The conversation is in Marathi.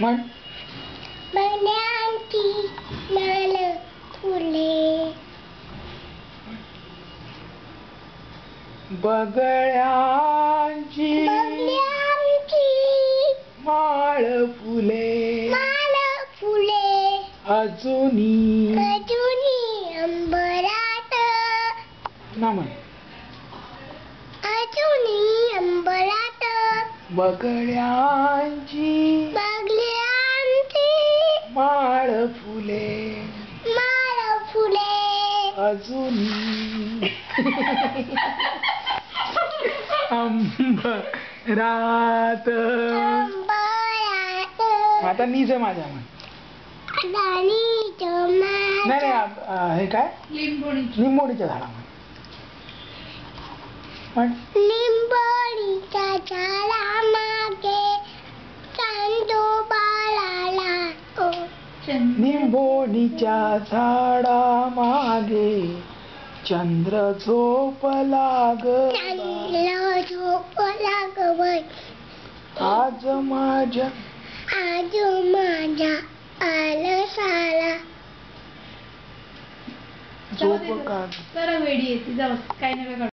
म्हण. बगड्यांची लाल फुले. बगळ्यांची माळ फुले. अजूनी अंबरात. ना म्हण. अजूनी अंबरात. बगळ्यांची माळ फुले. अजूनी अंबरात. आता नीज माझ्या म्हण. नाही हे काय लिंबोणीच्या झाडा म्हण. लिंबोणीच्या झाडा मागे चांदोबाला. लिंबोणीच्या झाडा मागे चंद्र झोपला ग. आज माझ्या आलसाला. झोप का. वेडी येते जाऊ काय नका.